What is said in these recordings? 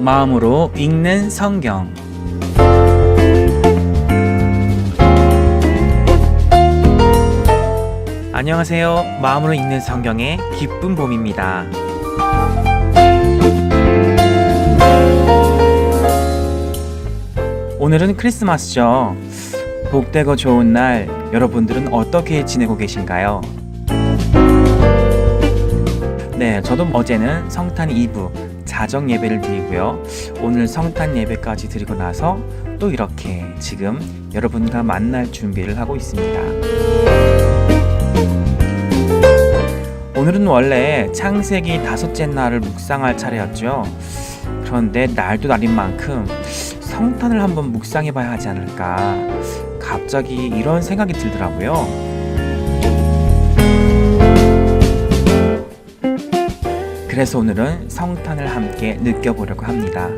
마음으로 읽는 성경. 안녕하세요. 마음으로 읽는 성경의 기쁜 봄입니다. 오늘은 크리스마스죠. 복되고 좋은 날, 여러분들은 어떻게 지내고 계신가요? 네, 저도 어제는 성탄 이브 자정 예배를 드리고요. 오늘 성탄 예배까지 드리고 나서 또 이렇게 지금 여러분과 만날 준비를 하고 있습니다. 오늘은 원래 창세기 5째 날을 묵상할 차례였죠. 그런데 날도 날인 만큼 성탄을 한번 묵상해 봐야 하지 않을까, 갑자기 이런 생각이 들더라고요. 그래서 오늘은 성탄을 함께 느껴보려고 합니다.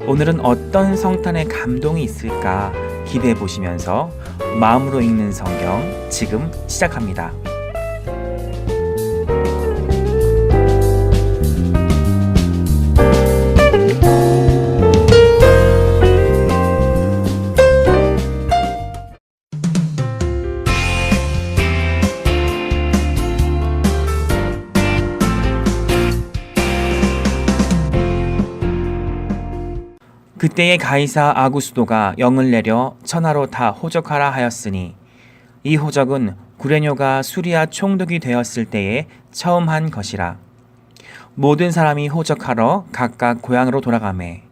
오늘은 어떤 성탄의 감동이 있을까 기대해 보시면서 마음으로 읽는 성경 지금 시작합니다. 그때의 가이사 아구스도가 영을 내려 천하로 다 호적하라 하였으니 이 호적은 구레뇨가 수리아 총독이 되었을 때에 처음 한 것이라. 모든 사람이 호적하러 각각 고향으로 돌아가매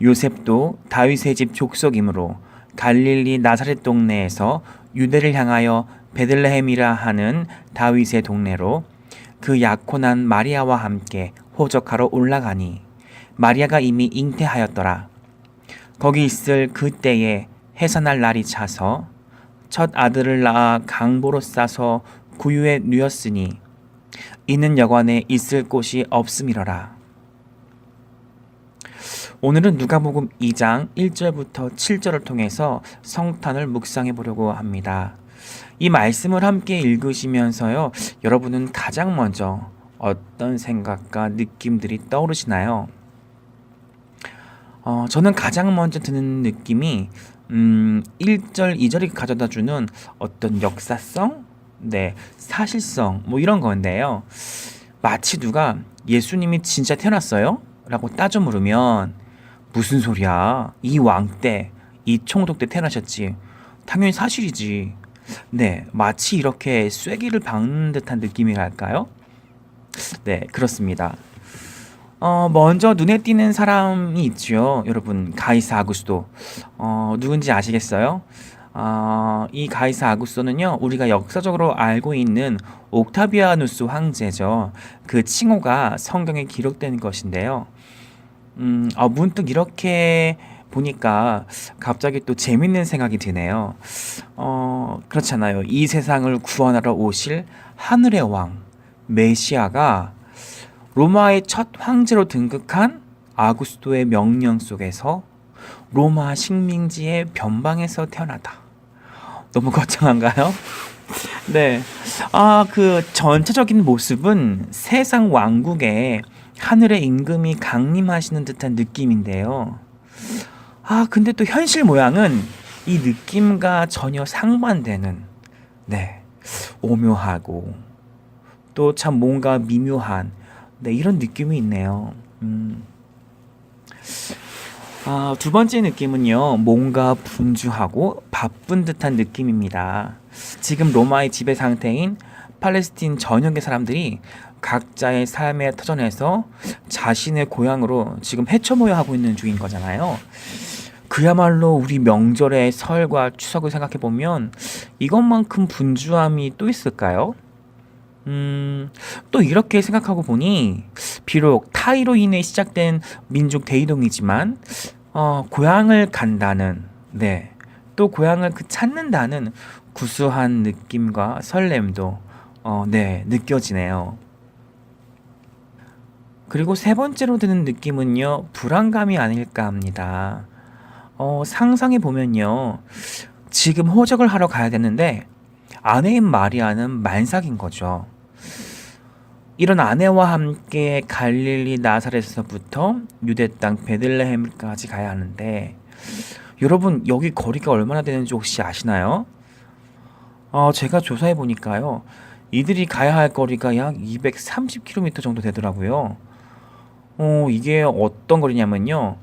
요셉도 다윗의 집 족속이므로 갈릴리 나사렛 동네에서 유대를 향하여 베들레헴이라 하는 다윗의 동네로 그 약혼한 마리아와 함께 호적하러 올라가니 마리아가 이미 잉태하였더라. 거기 있을 그때에 해산할 날이 차서 첫 아들을 낳아 강보로 싸서 구유에 누였으니 이는 여관에 있을 곳이 없음이러라. 오늘은 누가복음 2장 1절부터 7절을 통해서 성탄을 묵상해 보려고 합니다. 이 말씀을 함께 읽으시면서요, 여러분은 가장 먼저 어떤 생각과 느낌들이 떠오르시나요? 저는 가장 먼저 드는 느낌이 1절, 2절이 가져다주는 어떤 역사성? 네, 사실성, 뭐 이런 건데요. 마치 누가 예수님이 진짜 태어났어요? 라고 따져 물으면 무슨 소리야? 이 왕 때, 이 총독 때 태어나셨지. 당연히 사실이지. 네, 마치 이렇게 쐐기를 박는 듯한 느낌이랄까요? 네, 그렇습니다. 먼저 눈에 띄는 사람이 있죠. 여러분, 가이사 아구스도. 누군지 아시겠어요? 이 가이사 아구스도는요, 우리가 역사적으로 알고 있는 옥타비아누스 황제죠. 그 칭호가 성경에 기록된 것인데요. 문득 이렇게 보니까 갑자기 또 재밌는 생각이 드네요. 그렇잖아요. 이 세상을 구원하러 오실 하늘의 왕, 메시아가 로마의 첫 황제로 등극한 아구스도의 명령 속에서 로마 식민지의 변방에서 태어나다. 너무 거창한가요? 네. 그 전체적인 모습은 세상 왕국에 하늘의 임금이 강림하시는 듯한 느낌인데요. 근데 또 현실 모양은 이 느낌과 전혀 상반되는, 네, 오묘하고 또 참 뭔가 미묘한, 네, 이런 느낌이 있네요. 두 번째 느낌은요, 뭔가 분주하고 바쁜 듯한 느낌입니다. 지금 로마의 지배 상태인 팔레스틴 전역의 사람들이 각자의 삶의 터전에서 자신의 고향으로 지금 헤쳐모여 하고 있는 중인 거잖아요. 그야말로 우리 명절의 설과 추석을 생각해보면 이것만큼 분주함이 또 있을까요? 또 이렇게 생각하고 보니 비록 타이로 인해 시작된 민족 대이동이지만 고향을 간다는, 네, 또 고향을 찾는다는 구수한 느낌과 설렘도 네, 느껴지네요. 그리고 세 번째로 드는 느낌은요, 불안감이 아닐까 합니다. 상상해 보면요, 지금 호적을 하러 가야 되는데 아내인 마리아는 만삭인 거죠. 이런 아내와 함께 갈릴리 나사렛에서부터 유대 땅 베들레헴까지 가야 하는데 여러분 여기 거리가 얼마나 되는지 혹시 아시나요? 제가 조사해 보니까요. 이들이 가야 할 거리가 약 230km 정도 되더라고요. 이게 어떤 거리냐면요.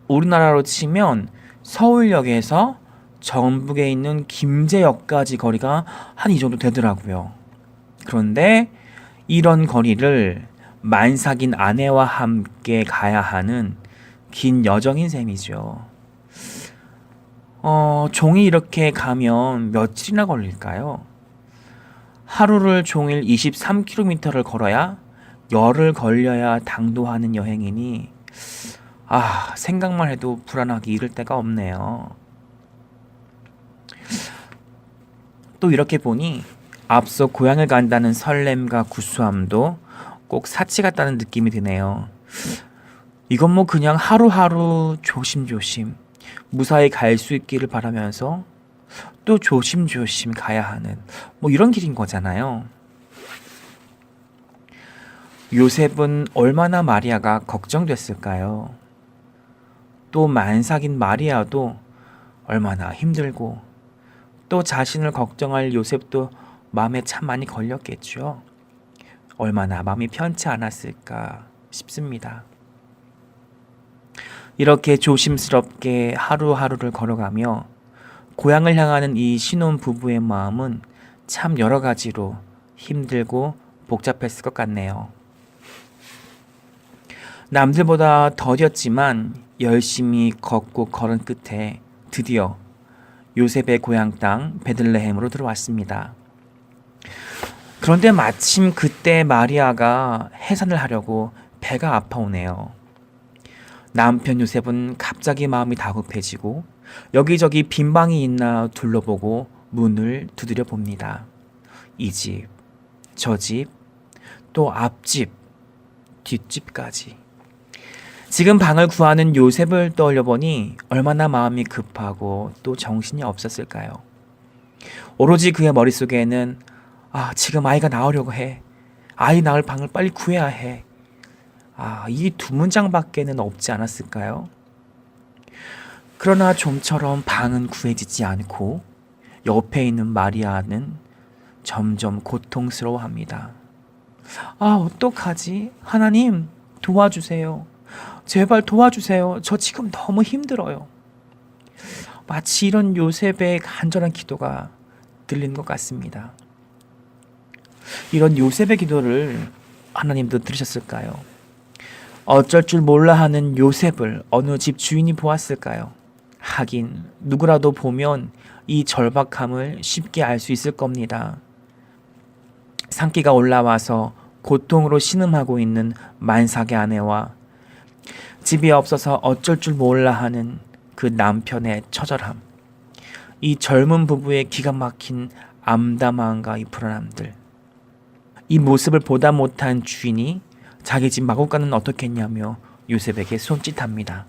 우리나라로 치면 서울역에서 전북에 있는 김제역까지 거리가 한 이 정도 되더라고요. 그런데 이런 거리를 만삭인 아내와 함께 가야 하는 긴 여정인 셈이죠. 종이 이렇게 가면 며칠이나 걸릴까요? 하루를 종일 23km를 걸어야 열흘 걸려야 당도하는 여행이니 생각만 해도 불안하기 이를 데가 없네요. 또 이렇게 보니 앞서 고향을 간다는 설렘과 구수함도 꼭 사치 같다는 느낌이 드네요. 이건 뭐 그냥 하루하루 조심조심 무사히 갈 수 있기를 바라면서 또 조심조심 가야 하는 뭐 이런 길인 거잖아요. 요셉은 얼마나 마리아가 걱정됐을까요? 또 만삭인 마리아도 얼마나 힘들고 또 자신을 걱정할 요셉도 마음에 참 많이 걸렸겠죠. 얼마나 마음이 편치 않았을까 싶습니다. 이렇게 조심스럽게 하루하루를 걸어가며 고향을 향하는 이 신혼 부부의 마음은 참 여러 가지로 힘들고 복잡했을 것 같네요. 남들보다 더뎠지만 열심히 걷고 걸은 끝에 드디어 요셉의 고향 땅 베들레헴으로 들어왔습니다. 그런데 마침 그때 마리아가 해산을 하려고 배가 아파오네요. 남편 요셉은 갑자기 마음이 다급해지고 여기저기 빈 방이 있나 둘러보고 문을 두드려 봅니다. 이 집, 저 집, 또 앞집, 뒷집까지. 지금 방을 구하는 요셉을 떠올려 보니 얼마나 마음이 급하고 또 정신이 없었을까요? 오로지 그의 머릿속에는 지금 아이가 나오려고 해. 아이 낳을 방을 빨리 구해야 해. 이 두 문장밖에는 없지 않았을까요? 그러나 좀처럼 방은 구해지지 않고 옆에 있는 마리아는 점점 고통스러워합니다. 어떡하지? 하나님 도와주세요. 제발 도와주세요. 저 지금 너무 힘들어요. 마치 이런 요셉의 간절한 기도가 들리는 것 같습니다. 이런 요셉의 기도를 하나님도 들으셨을까요? 어쩔 줄 몰라 하는 요셉을 어느 집 주인이 보았을까요? 하긴 누구라도 보면 이 절박함을 쉽게 알 수 있을 겁니다. 산기가 올라와서 고통으로 신음하고 있는 만삭의 아내와 집이 없어서 어쩔 줄 몰라 하는 그 남편의 처절함, 이 젊은 부부의 기가 막힌 암담함과 이 불안함들, 이 모습을 보다 못한 주인이 자기 집 마구간은 어떻게 했냐며 요셉에게 손짓합니다.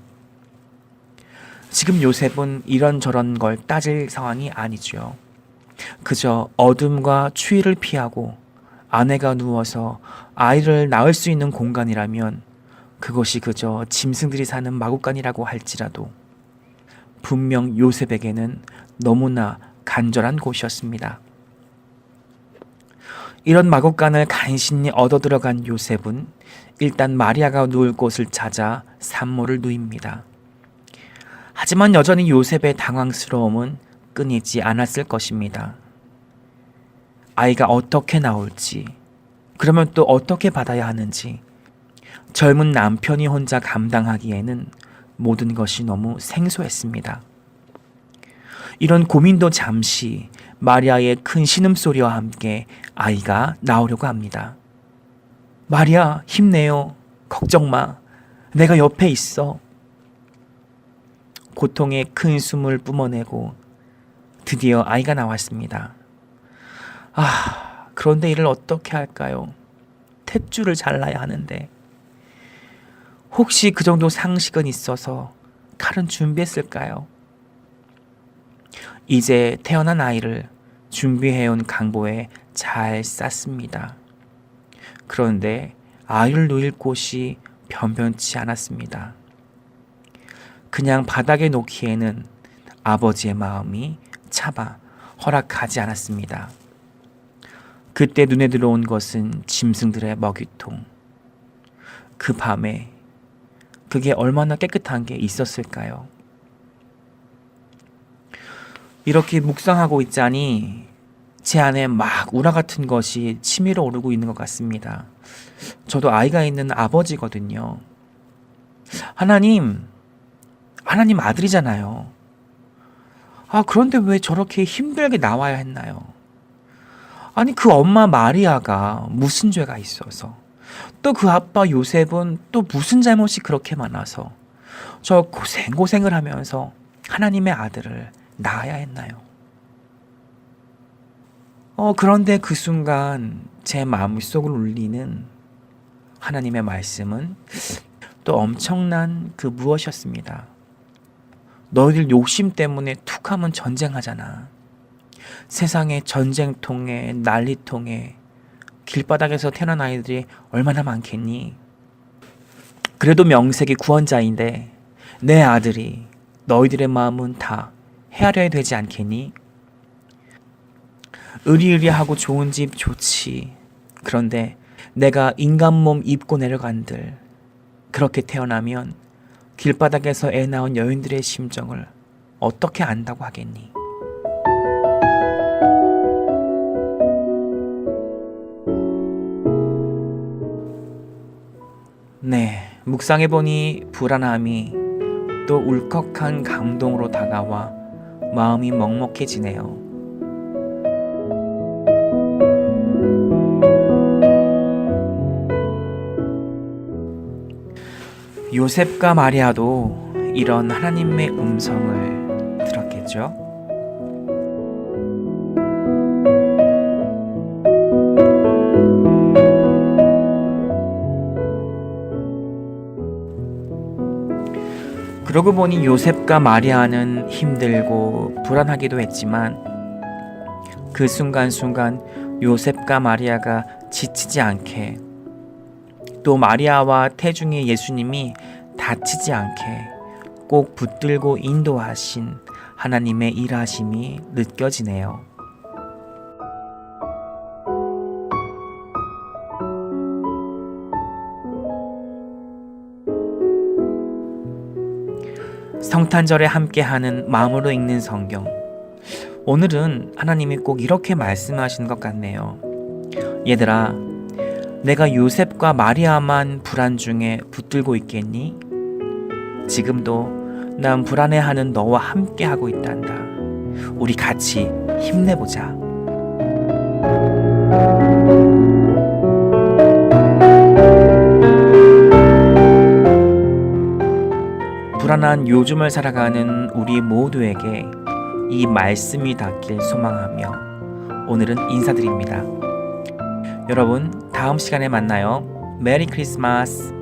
지금 요셉은 이런저런 걸 따질 상황이 아니죠. 그저 어둠과 추위를 피하고 아내가 누워서 아이를 낳을 수 있는 공간이라면 그것이 그저 짐승들이 사는 마구간이라고 할지라도 분명 요셉에게는 너무나 간절한 곳이었습니다. 이런 마구간을 간신히 얻어 들어간 요셉은 일단 마리아가 누울 곳을 찾아 산모를 누입니다. 하지만 여전히 요셉의 당황스러움은 끊이지 않았을 것입니다. 아이가 어떻게 나올지, 그러면 또 어떻게 받아야 하는지, 젊은 남편이 혼자 감당하기에는 모든 것이 너무 생소했습니다. 이런 고민도 잠시 마리아의 큰 신음소리와 함께 아이가 나오려고 합니다. 마리아, 힘내요. 걱정 마. 내가 옆에 있어. 고통에 큰 숨을 뿜어내고 드디어 아이가 나왔습니다. 그런데 이를 어떻게 할까요? 탯줄을 잘라야 하는데. 혹시 그 정도 상식은 있어서 칼은 준비했을까요? 이제 태어난 아이를 준비해온 강보에 잘 쌌습니다. 그런데 아이를 누일 곳이 변변치 않았습니다. 그냥 바닥에 놓기에는 아버지의 마음이 차마 허락하지 않았습니다. 그때 눈에 들어온 것은 짐승들의 먹이통. 그 밤에 그게 얼마나 깨끗한 게 있었을까요? 이렇게 묵상하고 있자니 제 안에 막 우라 같은 것이 치밀어 오르고 있는 것 같습니다. 저도 아이가 있는 아버지거든요. 하나님 아들이잖아요. 그런데 왜 저렇게 힘들게 나와야 했나요? 아니, 그 엄마 마리아가 무슨 죄가 있어서, 또 그 아빠 요셉은 또 무슨 잘못이 그렇게 많아서 저 고생을 하면서 하나님의 아들을 낳아야 했나요? 그런데 그 순간 제 마음속을 울리는 하나님의 말씀은 또 엄청난 그 무엇이었습니다. 너희들 욕심 때문에 툭 하면 전쟁하잖아. 세상에 전쟁통에 난리통에 길바닥에서 태어난 아이들이 얼마나 많겠니? 그래도 명색이 구원자인데 내 아들이 너희들의 마음은 다 헤아려야 되지 않겠니? 의리의리하고 좋은 집 좋지. 그런데 내가 인간 몸 입고 내려간들 그렇게 태어나면 길바닥에서 애 낳은 여인들의 심정을 어떻게 안다고 하겠니? 네, 묵상해보니 불안함이 또 울컥한 감동으로 다가와 마음이 먹먹해지네요. 요셉과 마리아도 이런 하나님의 음성을 들었겠죠? 그러고 보니 요셉과 마리아는 힘들고 불안하기도 했지만 그 순간순간 요셉과 마리아가 지치지 않게, 또 마리아와 태중의 예수님이 다치지 않게 꼭 붙들고 인도하신 하나님의 일하심이 느껴지네요. 성탄절에 함께하는 마음으로 읽는 성경. 오늘은 하나님이 꼭 이렇게 말씀하시는 것 같네요. 얘들아, 내가 요셉과 마리아만 불안 중에 붙들고 있겠니? 지금도 난 불안해하는 너와 함께하고 있단다. 우리 같이 힘내보자. 불안한 요즘을 살아가는 우리 모두에게 이 말씀이 닿길 소망하며 오늘은 인사드립니다. 여러분, 다음 시간에 만나요. 메리 크리스마스.